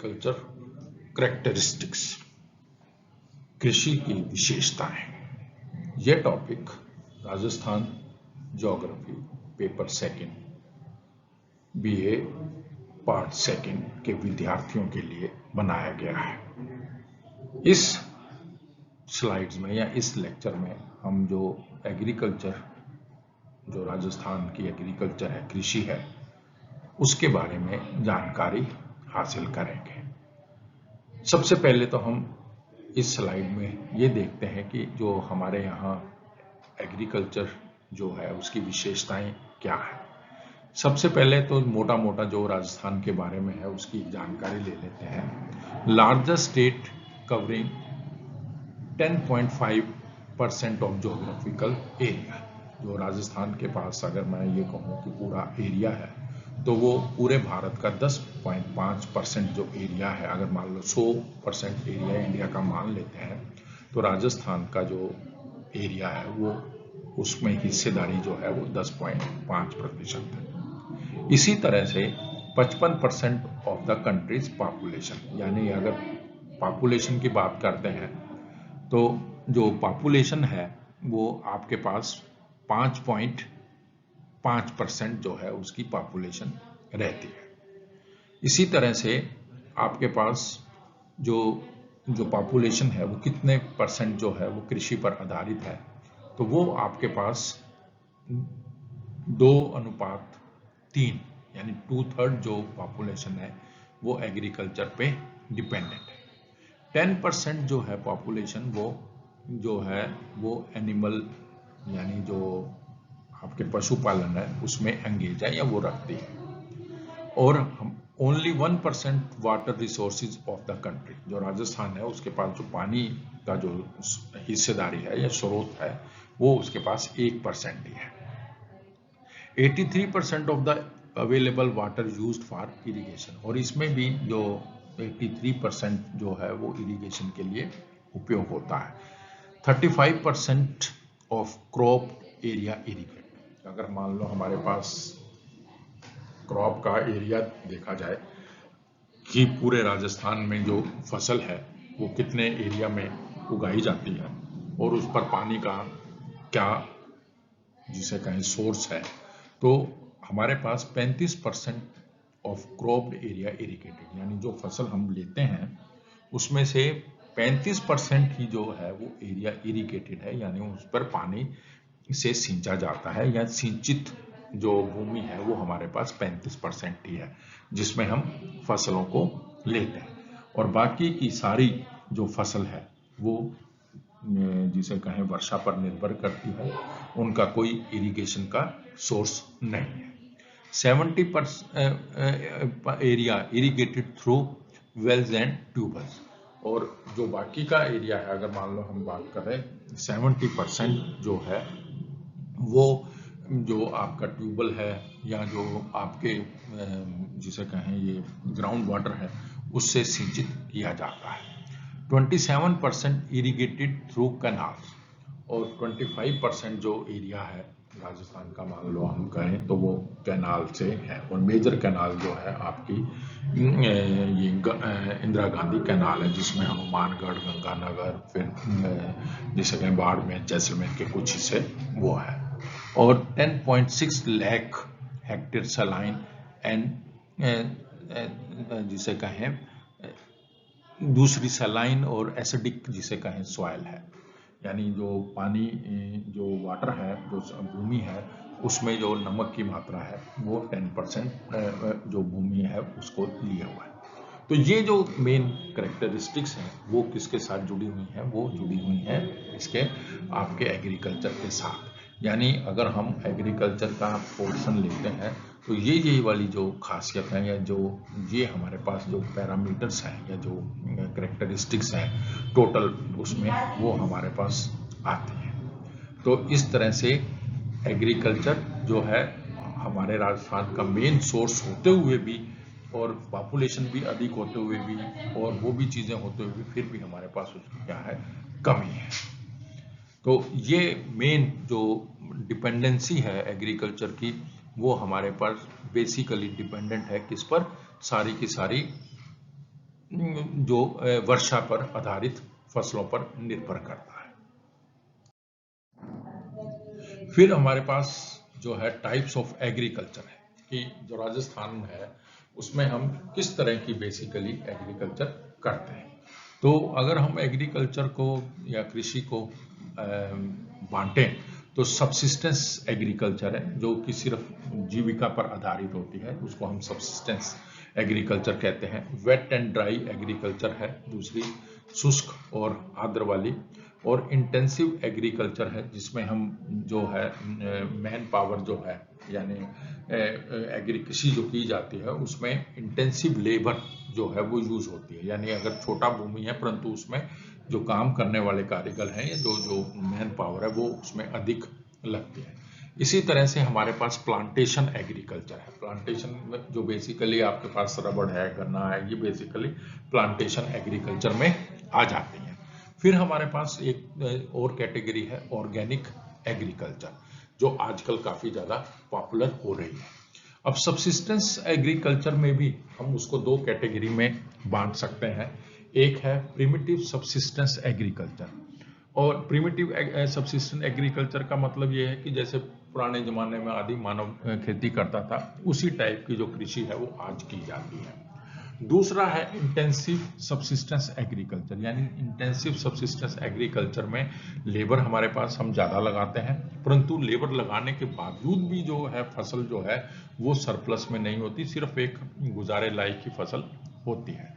Agriculture characteristics, कृषि की विशेषताएं। यह topic Rajasthan geography paper second BA part second के विद्यार्थियों के लिए बनाया गया है। इस स्लाइड्स में या इस लेक्चर में हम जो एग्रीकल्चर, जो राजस्थान की एग्रीकल्चर है, कृषि है, उसके बारे में जानकारी हासिल करेंगे। सबसे पहले तो हम इस स्लाइड में ये देखते हैं कि जो हमारे यहाँ एग्रीकल्चर जो है उसकी विशेषताएं क्या है। सबसे पहले तो मोटा मोटा जो राजस्थान के बारे में है उसकी जानकारी ले लेते हैं। Largest state covering 10.5% of geographical area. जो राजस्थान के पास अगर मैं ये कहूँ कि पूरा एरिया है तो वो पूरे भारत का 10.5% जो एरिया है, अगर मान लो 100% एरिया इंडिया का मान लेते हैं तो राजस्थान का जो एरिया है वो उसमें हिस्सेदारी जो है वो 10.5% है। इसी तरह से 55% ऑफ द कंट्रीज पॉपुलेशन, यानी अगर पॉपुलेशन की बात करते हैं तो जो पॉपुलेशन है वो आपके पास 5.5% जो है उसकी पॉपुलेशन रहती है। इसी तरह से आपके पास जो पॉपुलेशन है वो कितने परसेंट जो है वो कृषि पर आधारित है, तो वो आपके पास 2:3 यानी 2/3 जो पॉपुलेशन है वो एग्रीकल्चर पे डिपेंडेंट है। 10% जो है पॉपुलेशन वो जो है वो एनिमल यानी जो आपके पशुपालन है उसमें एंगेज है या वो रखती है। और हम only 1% water resources of the country, जो राजस्थान है उसके पास जो पानी का जो हिस्सेदारी है या स्रोत है वो उसके पास 1% ही है। 83% of the available water used for irrigation, और इसमें भी जो 83% जो है वो इरिगेशन के लिए उपयोग होता है। 35% ऑफ क्रॉप एरिया इरिगेट। अगर मान लो हमारे पास क्रॉप का एरिया देखा जाए कि पूरे राजस्थान में जो फसल है वो कितने एरिया में उगाई जाती है और उस पर पानी का क्या जिसे कहें सोर्स है, तो हमारे पास 35% ऑफ क्रॉप एरिया इरिगेटेड, यानी जो फसल हम लेते हैं उसमें से 35% ही जो है वो एरिया इरिगेटेड है, यानी उस पर पानी से सिंचा जाता है या सिंचित जो भूमि है वो हमारे पास 35% ही है जिसमें हम फसलों को लेते हैं। और बाकी की सारी जो फसल है वो जिसे कहें वर्षा पर निर्भर करती है, उनका कोई इरिगेशन का सोर्स नहीं है। 70% area irrigated through wells and tubewells, और जो बाकी का एरिया है अगर मान लो हम बात करें 70% जो है वो जो आपका ट्यूबवेल है या जो आपके जिसे कहें ये ग्राउंड वाटर है उससे सिंचित किया जाता है। 27% इरिगेटेड थ्रू कैनाल्स, और 25% जो एरिया है राजस्थान का मान लो हम कहें तो वो कैनाल से है। और मेजर कैनाल जो है आपकी ये इंदिरा गांधी कैनाल है जिसमें हनुमानगढ़, गंगानगर, फिर जिसे कहें बाड़मेर, जैसलमेर के कुछ हिस्से वो है। और 10.6 लाख हेक्टेयर सलाइन एंड जिसे कहें दूसरी सलाइन और एसिडिक जिसे कहें सॉइल है, यानी जो पानी जो वाटर है जो भूमि है उसमें जो नमक की मात्रा है वो 10% जो भूमि है उसको लिया हुआ है। तो ये जो मेन कैरेक्टरिस्टिक्स हैं वो किसके साथ जुड़ी हुई हैं, वो जुड़ी हुई हैं इसके आपके एग्रीकल्चर के साथ। यानी अगर हम एग्रीकल्चर का पोर्शन लेते हैं तो ये वाली जो खासियत है या जो ये हमारे पास जो पैरामीटर्स हैं या जो कैरेक्टरिस्टिक्स हैं टोटल उसमें वो हमारे पास आती हैं। तो इस तरह से एग्रीकल्चर जो है हमारे राजस्थान का मेन सोर्स होते हुए भी और पॉपुलेशन भी अधिक होते हुए भी और वो भी चीज़ें होते हुए भी फिर भी हमारे पास उसकी क्या है, कमी है। तो ये मेन जो डिपेंडेंसी है एग्रीकल्चर की वो हमारे पास बेसिकली डिपेंडेंट है किस पर, सारी की सारी जो वर्षा पर आधारित फसलों पर निर्भर करता है। फिर हमारे पास जो है टाइप्स ऑफ एग्रीकल्चर है कि जो राजस्थान है उसमें हम किस तरह की बेसिकली एग्रीकल्चर करते हैं। तो अगर हम एग्रीकल्चर को या कृषि को बांटें तो सब्सिस्टेंस एग्रीकल्चर है जो कि सिर्फ जीविका पर आधारित होती है, उसको हम सब्सिस्टेंस एग्रीकल्चर कहते हैं। वेट एंड ड्राई एग्रीकल्चर है दूसरी, शुष्क और आर्द्र वाली। और इंटेंसिव एग्रीकल्चर है जिसमें हम जो है मैन पावर जो है यानी कृषि जो की जाती है उसमें इंटेंसिव लेबर जो है वो यूज होती है, यानी अगर छोटा भूमि है परंतु उसमें जो काम करने वाले कारीगर हैं या जो मैन पावर है वो उसमें अधिक लगती है। इसी तरह से हमारे पास प्लांटेशन एग्रीकल्चर है। प्लांटेशन में जो बेसिकली आपके पास रबड़ है, गन्ना है, ये बेसिकली प्लांटेशन एग्रीकल्चर में आ जाती हैं। फिर हमारे पास एक और कैटेगरी है ऑर्गेनिक एग्रीकल्चर जो आजकल काफी ज्यादा पॉपुलर हो रही है। अब सब्सिस्टेंस एग्रीकल्चर में भी हम उसको दो कैटेगरी में बांट सकते हैं। एक है प्रिमिटिव सब्सिस्टेंस एग्रीकल्चर, और प्रिमिटिव सब्सिस्टेंस एग्रीकल्चर का मतलब ये है कि जैसे पुराने जमाने में आदि मानव खेती करता था उसी टाइप की जो कृषि है वो आज की जाती है। दूसरा है इंटेंसिव सब्सिस्टेंस एग्रीकल्चर, यानी इंटेंसिव सब्सिस्टेंस एग्रीकल्चर में लेबर हमारे पास हम ज़्यादा लगाते हैं परंतु लेबर लगाने के बावजूद भी जो है फसल जो है वो सरप्लस में नहीं होती, सिर्फ एक गुजारे लायक की फसल होती है।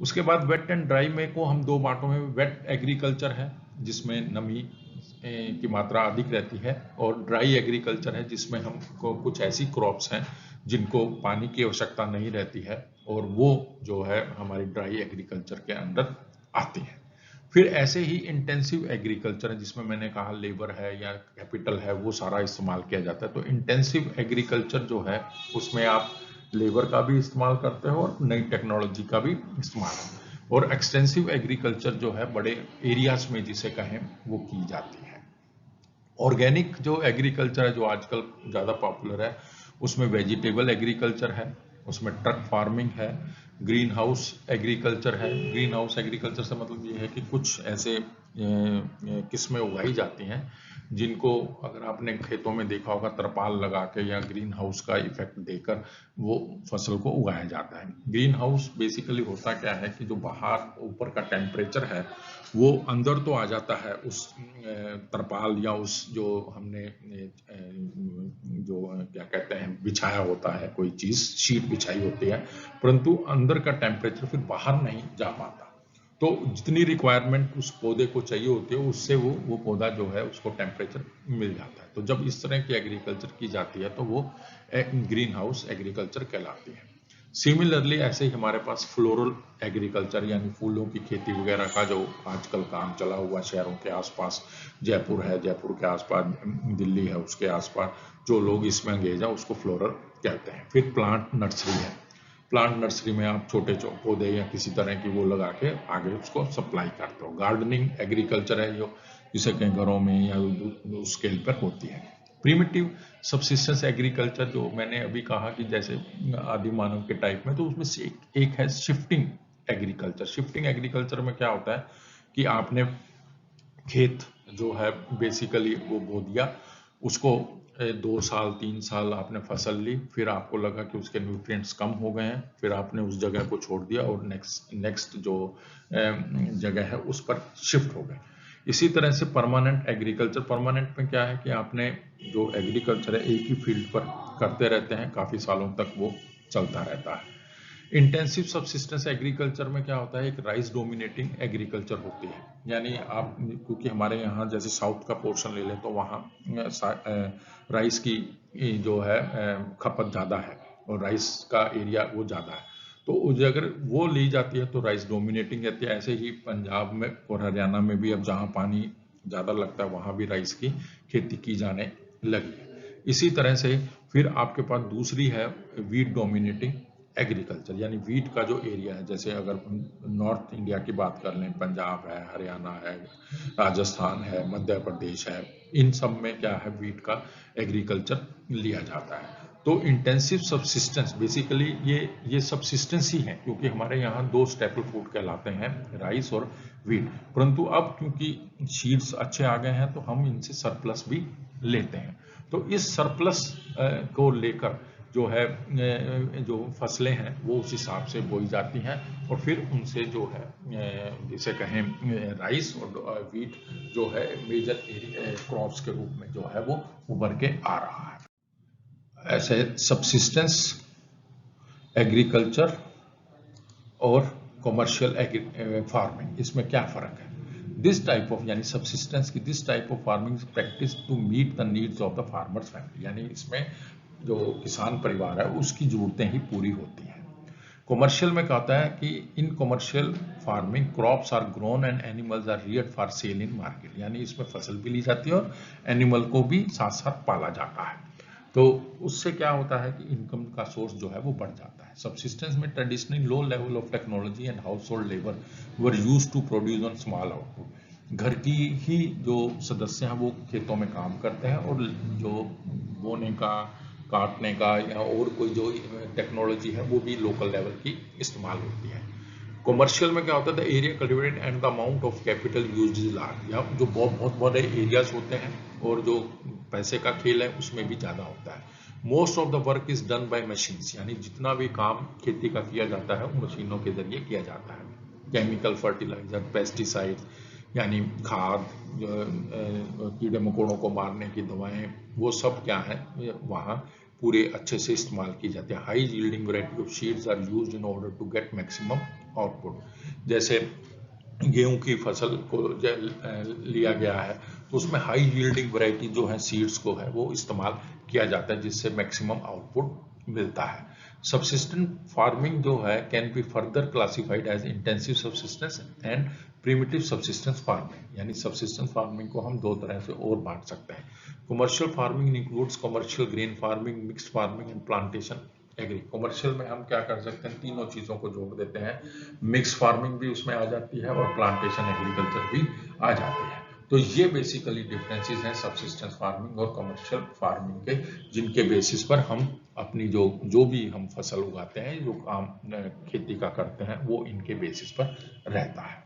उसके बाद वेट एंड ड्राई में को हम दो बांटों में, वेट एग्रीकल्चर है जिसमें नमी की मात्रा अधिक रहती है, और ड्राई एग्रीकल्चर है जिसमें हम कुछ ऐसी क्रॉप्स हैं जिनको पानी की आवश्यकता नहीं रहती है और वो जो है हमारी ड्राई एग्रीकल्चर के अंदर आती है। फिर ऐसे ही इंटेंसिव एग्रीकल्चर है जिसमें मैंने कहा लेबर है या कैपिटल है वो सारा इस्तेमाल किया जाता है। तो इंटेंसिव एग्रीकल्चर जो है उसमें आप लेबर का भी इस्तेमाल करते हो और नई टेक्नोलॉजी का भी इस्तेमाल है। और एक्सटेंसिव एग्रीकल्चर जो है बड़े एरियाज में जिसे कहें वो की जाती है। ऑर्गेनिक जो एग्रीकल्चर है जो आजकल ज़्यादा पॉपुलर है उसमें वेजिटेबल एग्रीकल्चर है, उसमें ट्रक फार्मिंग है, ग्रीन हाउस एग्रीकल्चर है। ग्रीन हाउस एग्रीकल्चर से मतलब ये है कि कुछ ऐसे किस्में उगाई जाती हैं जिनको अगर आपने खेतों में देखा होगा तरपाल लगा के या ग्रीन हाउस का इफेक्ट देकर वो फसल को उगाया जाता है। ग्रीन हाउस बेसिकली होता क्या है कि जो बाहर ऊपर का टेम्परेचर है वो अंदर तो आ जाता है उस तरपाल या उस जो हमने जो क्या कहते हैं बिछाया होता है, कोई चीज शीट बिछाई होती है, परंतु अंदर का टेम्परेचर फिर बाहर नहीं जा पाता। तो जितनी रिक्वायरमेंट उस पौधे को चाहिए होती है उससे वो पौधा जो है उसको टेम्परेचर मिल जाता है। तो जब इस तरह की एग्रीकल्चर की जाती है तो वो ग्रीन हाउस एग्रीकल्चर कहलाती है। सिमिलरली ऐसे ही हमारे पास फ्लोरल एग्रीकल्चर यानी फूलों की खेती वगैरह का जो आजकल काम चला हुआ शहरों के आसपास, जयपुर है, जयपुर के आसपास दिल्ली है, उसके आसपास जो लोग इसमें अंगेज है उसको फ्लोरल कहते हैं। फिर प्लांट नर्सरी है। प्लांट नर्सरी में आप छोटे पौधे या किसी तरह की वो लगा के आगे उसको सप्लाई करते हो। गार्डनिंग एग्रीकल्चर है जो जिसे कहीं घरों में या स्केल पर होती है। प्रिमिटिव सब्सिस्टेंस एग्रीकल्चर जो मैंने अभी कहा कि जैसे आदि मानव के टाइप में, तो उसमें से एक है शिफ्टिंग एग्रीकल्चर। शिफ्टिंग एग्रीकल्चर में क्या होता है कि आपने खेत जो है बेसिकली वो बो दिया, उसको 2 साल 3 साल आपने फसल ली, फिर आपको लगा कि उसके न्यूट्रिएंट्स कम हो गए हैं, फिर आपने उस जगह को छोड़ दिया और नेक्स्ट जो जगह है उस पर शिफ्ट हो गए। इसी तरह से परमानेंट एग्रीकल्चर, परमानेंट में क्या है कि आपने जो एग्रीकल्चर है एक ही फील्ड पर करते रहते हैं, काफी सालों तक वो चलता रहता है। इंटेंसिव सब्सिस्टेंस एग्रीकल्चर में क्या होता है, एक राइस डोमिनेटिंग एग्रीकल्चर होती है, यानी आप क्योंकि हमारे यहाँ जैसे साउथ का पोर्शन ले लें तो वहाँ राइस की जो है खपत ज़्यादा है और राइस का एरिया वो ज़्यादा है, तो अगर वो ली जाती है तो राइस डोमिनेटिंग रहती है। ऐसे ही पंजाब में और हरियाणा में भी अब जहाँ पानी ज़्यादा लगता है वहाँ भी राइस की खेती की जाने लगी है। इसी तरह से फिर आपके पास दूसरी है वीट डोमिनेटिंग एग्रीकल्चर, यानी वीट का जो एरिया है, जैसे अगर नॉर्थ इंडिया की बात कर लें, पंजाब है, हरियाणा है, राजस्थान है, मध्य प्रदेश है, इन सब में क्या है वीट का एग्रीकल्चर लिया जाता है। तो इंटेंसिव सब्सिस्टेंस बेसिकली ये सब्सिस्टेंस ही है, क्योंकि हमारे यहाँ 2 स्टेपल फूड कहलाते हैं, राइस और व्हीट। परंतु अब क्योंकि सीड्स अच्छे आ गए हैं तो हम इनसे सरप्लस भी लेते हैं। तो इस सरप्लस को लेकर जो है जो फसलें हैं वो उस हिसाब से बोई जाती हैं और फिर उनसे जो है जिसे कहें राइस और व्हीट जो है मेजर क्रॉप्स के रूप में जो है वो उभर के आ रहा है। ऐसे सब्सिस्टेंस एग्रीकल्चर और कमर्शियल फार्मिंग, इसमें क्या फ़र्क है? दिस टाइप ऑफ यानी सब्सिस्टेंस की this type of farming practice to meet the needs of the farmer's family, यानी इसमें जो किसान परिवार है उसकी ज़रूरतें ही पूरी होती हैं। कमर्शियल में कहता है कि in commercial farming crops are grown and animals are reared for sale in market, यानी इसमें फसल भी ली जाती है और एनिमल को भी साथ साथ पाला जाता है। तो उससे क्या होता है कि इनकम का सोर्स जो है वो बढ़ जाता है। सब्सिस्टेंस में traditionally low level of technology and household labour were use to produce on small output. घर की ही जो सदस्य हैं वो खेतों में काम करते हैं और जो बोने का, काटने का या और कोई जो टेक्नोलॉजी है वो भी लोकल लेवल की इस्तेमाल होती है। कमर्शियल में क्या होता है, the area cultivated and the amount of capital used is large, या जो बहुत बड़े एरियाज होते हैं और जो पैसे का खेल है उसमें भी ज़्यादा होता है। Most of the work is done by machines, यानी जितना भी काम खेती का किया जाता है वो मशीनों के जरिए किया जाता है। केमिकल फर्टिलाइजर, पेस्टिसाइड यानी खाद, कीड़े मकोड़ों को मारने की दवाएं, वो सब क्या है वहाँ पूरे अच्छे से इस्तेमाल की जाती है। High yielding variety of seeds are used in order to get maximum output. जैसे गेहूं की फसल को लिया गया है तो उसमें हाई यील्डिंग वैरायटी जो है सीड्स को है वो इस्तेमाल किया जाता है जिससे मैक्सिमम आउटपुट मिलता है। सब्सिस्टेंट फार्मिंग जो है can be further classified as intensive subsistence and primitive subsistence farming, यानी सब्सिस्टेंस फार्मिंग को हम 2 तरह से और बांट सकते हैं। Commercial farming includes commercial grain farming, mixed farming and plantation agri. Commercial में हम क्या कर सकते हैं, तीनों चीजों को जोड़ देते हैं, मिक्स फार्मिंग भी उसमें आ जाती है और प्लांटेशन एग्रीकल्चर भी आ जाती है। तो ये बेसिकली डिफरेंसेस हैं सब्सिस्टेंस फार्मिंग और कमर्शियल फार्मिंग के, जिनके बेसिस पर हम अपनी जो भी हम फसल उगाते हैं, जो काम खेती का करते हैं वो इनके बेसिस पर रहता है।